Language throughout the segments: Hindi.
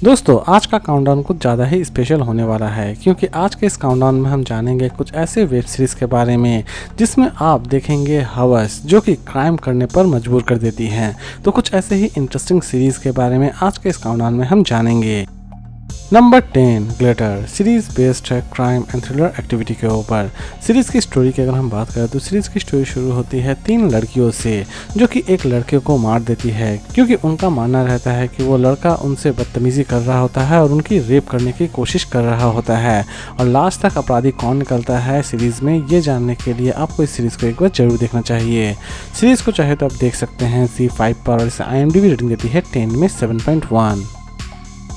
दोस्तों आज का काउंटडाउन कुछ ज़्यादा ही स्पेशल होने वाला है क्योंकि आज के इस काउंटडाउन में हम जानेंगे कुछ ऐसे वेब सीरीज़ के बारे में जिसमें आप देखेंगे हवस जो कि क्राइम करने पर मजबूर कर देती हैं। तो कुछ ऐसे ही इंटरेस्टिंग सीरीज़ के बारे में आज के इस काउंटडाउन में हम जानेंगे। नंबर 10 ग्लिटर सीरीज़ बेस्ड है क्राइम एंड थ्रिलर एक्टिविटी के ऊपर। सीरीज़ की स्टोरी की अगर हम बात करें तो सीरीज़ की स्टोरी शुरू होती है 3 लड़कियों से जो कि एक लड़के को मार देती है क्योंकि उनका मानना रहता है कि वो लड़का उनसे बदतमीज़ी कर रहा होता है और उनकी रेप करने की कोशिश कर रहा होता है। और लास्ट तक अपराधी कौन निकलता है सीरीज़ में, ये जानने के लिए आपको इस सीरीज़ को एक बार जरूर देखना चाहिए। सीरीज़ को चाहे तो आप देख सकते हैं ZEE5 पर और इसे IMDb रेटिंग देती है 10 में 7.1।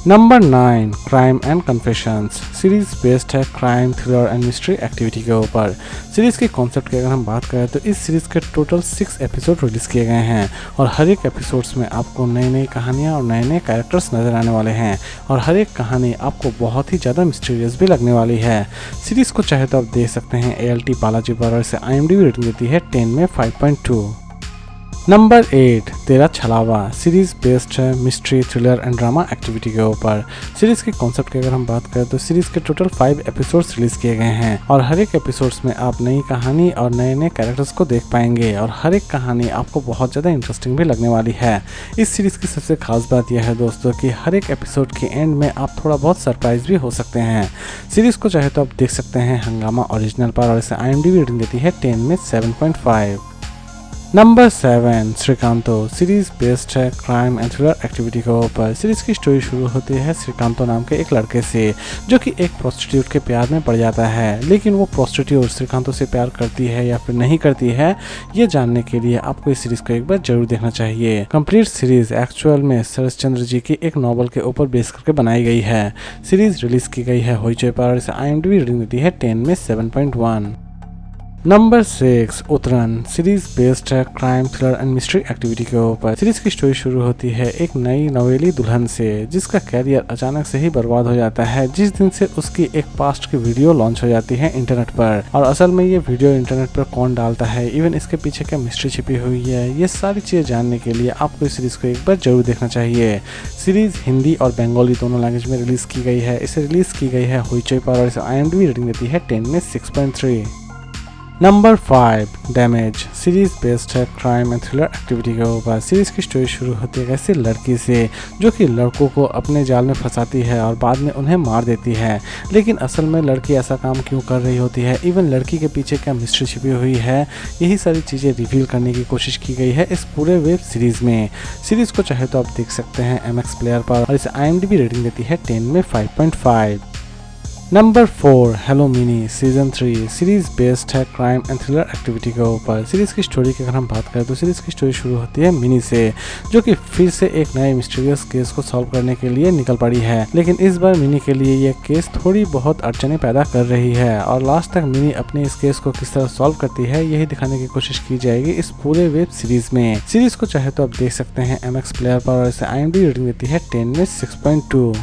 Number 9 crime and confessions series based है crime thriller and mystery activity के ऊपर। सीरीज़ के कॉन्सेप्ट की अगर हम बात करें तो इस सीरीज़ के टोटल 6 एपिसोड रिलीज़ किए गए हैं और हर एक एपिसोड्स में आपको नई नई कहानियाँ और नए नए कैरेक्टर्स नजर आने वाले हैं और हर एक कहानी आपको बहुत ही ज़्यादा मिस्टीरियस भी लगने वाली है। सीरीज़ को चाहे तो आप देख सकते हैं ALT बालाजी पर और इसे IMDb रेटिंग देती है 10 में 5.2। नंबर 8 तेरा छलावा सीरीज़ बेस्ड है mystery thriller and drama activity के ऊपर। सीरीज़ के कॉन्सेप्ट की अगर हम बात करें तो सीरीज़ के टोटल 5 एपिसोड्स रिलीज़ किए गए हैं और हर एक एपिसोड्स में आप नई कहानी और नए नए कैरेक्टर्स को देख पाएंगे और हर एक कहानी आपको बहुत ज़्यादा इंटरेस्टिंग भी लगने वाली है। इस सीरीज़ की सबसे खास बात यह है दोस्तों कि हर एक एपिसोड के एंड में आप थोड़ा बहुत सरप्राइज भी हो सकते हैं। सीरीज़ को चाहे तो आप देख सकते हैं हंगामा ओरिजिनल पर और इसे IMDb रेटिंग देती है 10 में 7.5। नंबर 7 श्रीकांतो सीरीज़ बेस्ड है क्राइम एंड थ्रिलर एक्टिविटी के ऊपर। सीरीज़ की स्टोरी शुरू होती है श्रीकांतो नाम के एक लड़के से जो कि एक प्रोस्टिट्यूट के प्यार में पड़ जाता है, लेकिन वो प्रोस्टिट्यूट श्रीकांतो से प्यार करती है या फिर नहीं करती है, ये जानने के लिए आपको इस सीरीज़ को एक बार जरूर देखना चाहिए। कंप्लीट सीरीज़ एक्चुअल में शरद जी की एक नॉवल के ऊपर बेस करके बनाई गई है। सीरीज़ रिलीज़ की गई है होइचई पर, इसे IMDb रेटिंग देती है 10 में 7.1। नंबर 6 उतरन सीरीज बेस्ड है crime thriller and mystery activity के ऊपर। सीरीज की स्टोरी शुरू होती है एक नई नवेली दुल्हन से जिसका कैरियर अचानक से ही बर्बाद हो जाता है जिस दिन से उसकी एक पास्ट की वीडियो लॉन्च हो जाती है इंटरनेट पर। और असल में ये वीडियो इंटरनेट पर कौन डालता है, इवन इसके पीछे क्या मिस्ट्री छिपी हुई है, ये सारी चीज़ें जानने के लिए आपको इस सीरीज को एक बार जरूर देखना चाहिए। सीरीज हिंदी और बंगाली दोनों लैंग्वेज में रिलीज की गई है। इसे रिलीज की गई है होइचई पर और इसे IMDb रेटिंग देती है 10 में 6.3। नंबर 5 डैमेज सीरीज बेस्ड है क्राइम एंड थ्रिलर एक्टिविटी के ऊपर। सीरीज की स्टोरी शुरू होती है ऐसी लड़की से जो कि लड़कों को अपने जाल में फंसाती है और बाद में उन्हें मार देती है, लेकिन असल में लड़की ऐसा काम क्यों कर रही होती है, इवन लड़की के पीछे क्या मिस्ट्री छिपी हुई है, यही सारी चीज़ें रिवील करने की कोशिश की गई है इस पूरे वेब सीरीज़ में। सीरीज़ को चाहे तो आप देख सकते हैं MX प्लेयर पर और इसे IMDb रेटिंग देती है 10 में 5.5। Number 4 hello mini season 3 series based है क्राइम एंड थ्रिलर एक्टिविटी के ऊपर। सीरीज की स्टोरी की अगर हम बात करें तो सीरीज की स्टोरी शुरू होती है मिनी से जो कि फिर से एक नए मिस्टीरियस केस को सॉल्व करने के लिए निकल पड़ी है, लेकिन इस बार मिनी के लिए यह केस थोड़ी बहुत अड़चने पैदा कर रही है और लास्ट तक मिनी अपने इस केस को किस तरह सॉल्व करती है यही दिखाने की कोशिश की जाएगी इस पूरे वेब सीरीज में। सीरीज को चाहे तो आप देख सकते हैं MX प्लेयर पर और इसे IMDb रेटिंग देती है 10 में 6.2।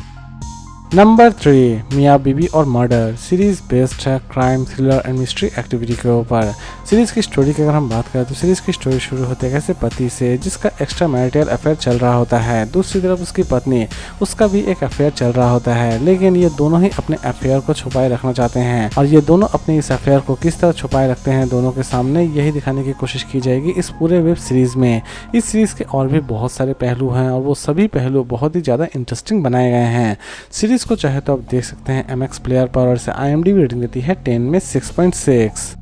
नंबर 3 मियाँ बीवी और मर्डर सीरीज बेस्ड है crime thriller and mystery activity के ऊपर। सीरीज की स्टोरी की अगर हम बात करें तो सीरीज की स्टोरी शुरू होती है ऐसे पति से जिसका एक्स्ट्रा मैरिटल अफेयर चल रहा होता है, दूसरी तरफ उसकी पत्नी उसका भी एक अफेयर चल रहा होता है, लेकिन ये दोनों ही अपने अफेयर को छुपाए रखना चाहते हैं और ये दोनों अपने इस अफेयर को किस तरह छुपाए रखते हैं दोनों के सामने, यही दिखाने की कोशिश की जाएगी इस पूरे वेब सीरीज में। इस सीरीज के और भी बहुत सारे पहलू हैं और वो सभी पहलू बहुत ही ज़्यादा इंटरेस्टिंग बनाए गए हैं। सीरीज को चाहे तो आप देख सकते हैं MX प्लेयर पर और इसे IMDb रेटिंग देती है 10 में 6.6।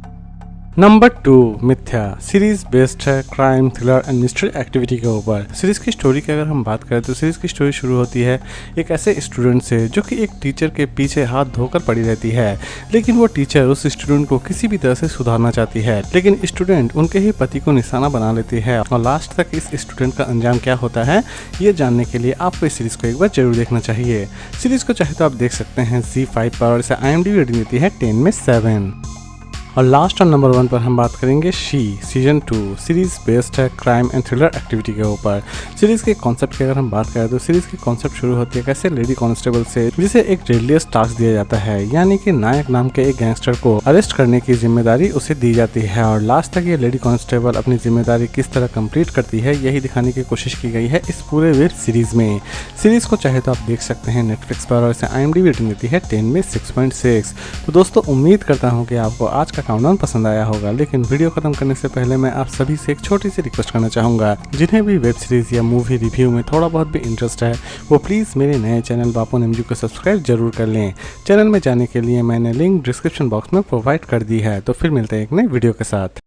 नंबर 2 मिथ्या सीरीज बेस्ड है crime thriller and mystery activity के ऊपर। सीरीज की स्टोरी की अगर हम बात करें तो सीरीज की स्टोरी शुरू होती है एक ऐसे स्टूडेंट से जो कि एक टीचर के पीछे हाथ धोकर पड़ी रहती है, लेकिन वो टीचर उस स्टूडेंट को किसी भी तरह से सुधारना चाहती है, लेकिन स्टूडेंट उनके ही पति को निशाना बना लेती है और लास्ट तक इस स्टूडेंट का अंजाम क्या होता है ये जानने के लिए आपको इस सीरीज को एक बार जरूर देखना चाहिए। सीरीज को चाहे तो आप देख सकते हैं ZEE5 पर और इसे IMDb रेटिंग देती है 10 में 7। और लास्ट और नंबर 1 पर हम बात करेंगे शी सीजन 2 सीरीज बेस्ड है क्राइम एंड थ्रिलर एक्टिविटी के ऊपर। सीरीज के कॉन्सेप्ट की अगर हम बात करें तो सीरीज की कॉन्सेप्ट शुरू होती है कैसे लेडी कांस्टेबल से, जिसे एक डेडलिएस्ट टास्क दिया जाता है, यानी कि नायक नाम के एक गैंगस्टर को अरेस्ट करने की जिम्मेदारी उसे दी जाती है। और लास्ट तक ये लेडी कांस्टेबल अपनी जिम्मेदारी किस तरह कंप्लीट करती है यही दिखाने की कोशिश की गई है इस पूरे वेब सीरीज में। सीरीज को चाहे तो आप देख सकते हैं नेटफ्लिक्स पर और इसे IMDb रेटिंग देती है 10 में 6.6। तो दोस्तों उम्मीद करता हूँ कि आपको आज का काउंटडाउन पसंद आया होगा, लेकिन वीडियो खत्म करने से पहले मैं आप सभी से एक छोटी सी रिक्वेस्ट करना चाहूँगा। जिन्हें भी वेब सीरीज या मूवी रिव्यू में थोड़ा बहुत भी इंटरेस्ट है वो प्लीज़ मेरे नए चैनल बापू नेमजू को सब्सक्राइब जरूर कर लें। चैनल में जाने के लिए मैंने लिंक डिस्क्रिप्शन बॉक्स में प्रोवाइड कर दी है। तो फिर मिलते हैं एक नए वीडियो के साथ।